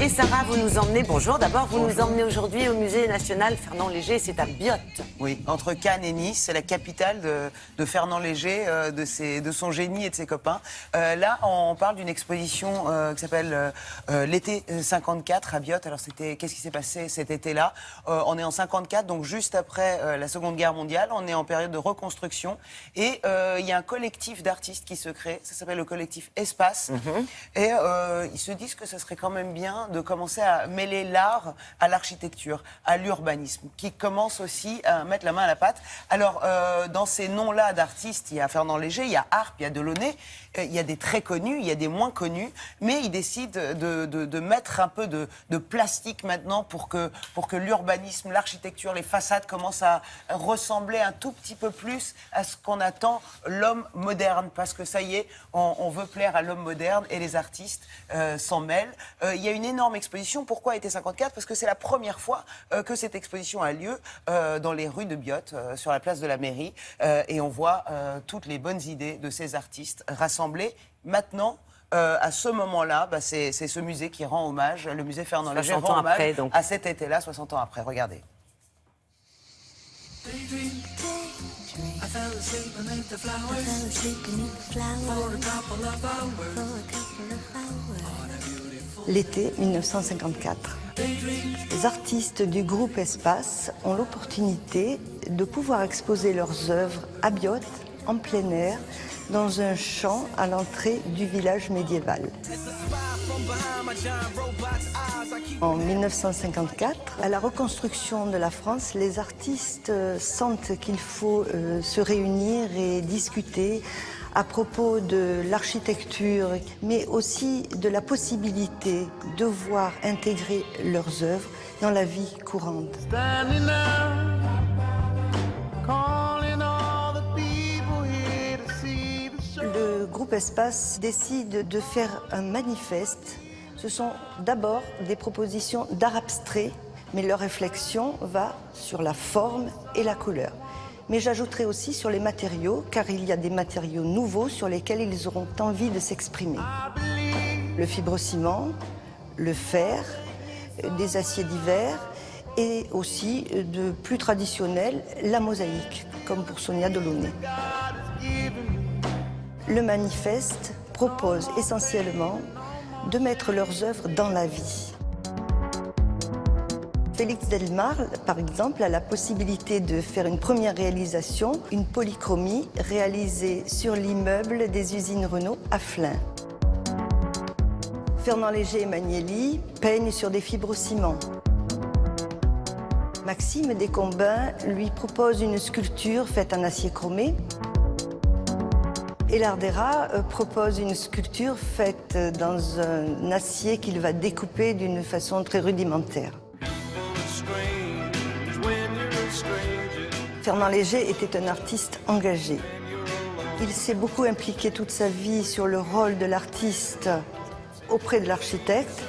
Et Sarah, vous nous emmenez, bonjour d'abord, vous nous emmenez aujourd'hui au musée national Fernand Léger, c'est à Biot. Oui, entre Cannes et Nice, c'est la capitale de Fernand Léger, de son génie et de ses copains. Là, on parle d'une exposition qui s'appelle l'été 54 à Biot. Alors, qu'est-ce qui s'est passé cet été-là? On est en 54, donc juste après la Seconde Guerre mondiale. On est en période de reconstruction. Et il y a un collectif d'artistes qui se crée. Ça s'appelle le collectif Espace. Et ils se disent que ce serait quand même bien de commencer à mêler l'art à l'architecture, à l'urbanisme, qui commence aussi à mettre la main à la pâte. Alors, dans ces noms-là d'artistes, il y a Fernand Léger, il y a Arp, il y a Delaunay, il y a des très connus, il y a des moins connus, mais ils décident de mettre un peu de plastique maintenant pour que l'urbanisme, l'architecture, les façades commencent à ressembler un tout petit peu plus à ce qu'on attend l'homme moderne, parce que ça y est, on veut plaire à l'homme moderne et les artistes s'en mêlent. Il y a une énorme exposition. Pourquoi été 54 ? Parce que c'est la première fois que cette exposition a lieu dans les rues de Biot, sur la place de la mairie, et on voit toutes les bonnes idées de ces artistes rassemblés. Maintenant, à ce moment-là, c'est ce musée qui rend hommage, le musée Fernand Léger rend hommage après, à cet été-là, 60 ans après. Regardez. L'été 1954. Les artistes du groupe Espace ont l'opportunité de pouvoir exposer leurs œuvres à Biot, en plein air, dans un champ à l'entrée du village médiéval. En 1954, à la reconstruction de la France, les artistes sentent qu'il faut se réunir et discuter à propos de l'architecture, mais aussi de la possibilité de voir intégrer leurs œuvres dans la vie courante. Le groupe Espace décide de faire un manifeste. Ce sont d'abord des propositions d'art abstrait, mais leur réflexion va sur la forme et la couleur. Mais j'ajouterai aussi sur les matériaux, car il y a des matériaux nouveaux sur lesquels ils auront envie de s'exprimer. Le fibrociment, le fer, des aciers divers et aussi de plus traditionnel, la mosaïque, comme pour Sonia Delaunay. Le manifeste propose essentiellement de mettre leurs œuvres dans la vie. Félix Delmar, par exemple, a la possibilité de faire une première réalisation, une polychromie réalisée sur l'immeuble des usines Renault à Flins. Fernand Léger et Magnelli peignent sur des fibrociments. Maxime Descombins lui propose une sculpture faite en acier chromé. Et Lardera propose une sculpture faite dans un acier qu'il va découper d'une façon très rudimentaire. Fernand Léger était un artiste engagé. Il s'est beaucoup impliqué toute sa vie sur le rôle de l'artiste auprès de l'architecte.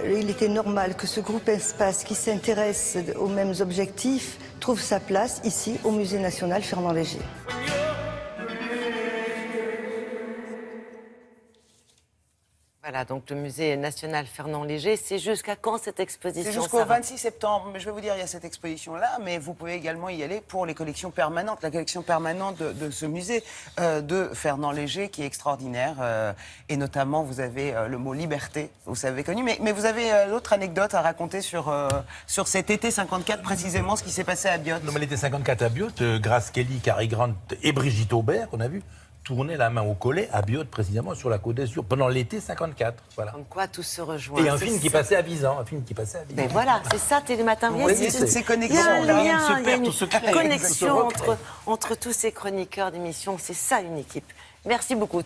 Il était normal que ce groupe Espace, qui s'intéresse aux mêmes objectifs, trouve sa place ici au Musée national Fernand Léger. Voilà, donc le musée national Fernand Léger, c'est jusqu'à quand cette exposition? C'est jusqu'au 26 septembre. Mais je vais vous dire, il y a cette exposition-là, mais vous pouvez également y aller pour les collections permanentes. La collection permanente de ce musée de Fernand Léger, qui est extraordinaire. Et notamment, vous avez le mot liberté, vous savez connu. Mais vous avez d'autres anecdotes à raconter sur cet été 54, précisément, ce qui s'est passé à Biot. Non, mais l'été 54 à Biot, Grace Kelly, Cary Grant et Brigitte Aubert, qu'on a vu, tourner la main au collet à Biot, précisément sur la Côte d'Azur, pendant l'été 54. Voilà. Comme quoi tout se rejoint. Et un film qui passait à Visan. Mais voilà, c'est ça, Télématin. Oui, c'est connexion. Il y a une secret. connexion entre tous ces chroniqueurs d'émissions. C'est ça une équipe. Merci beaucoup.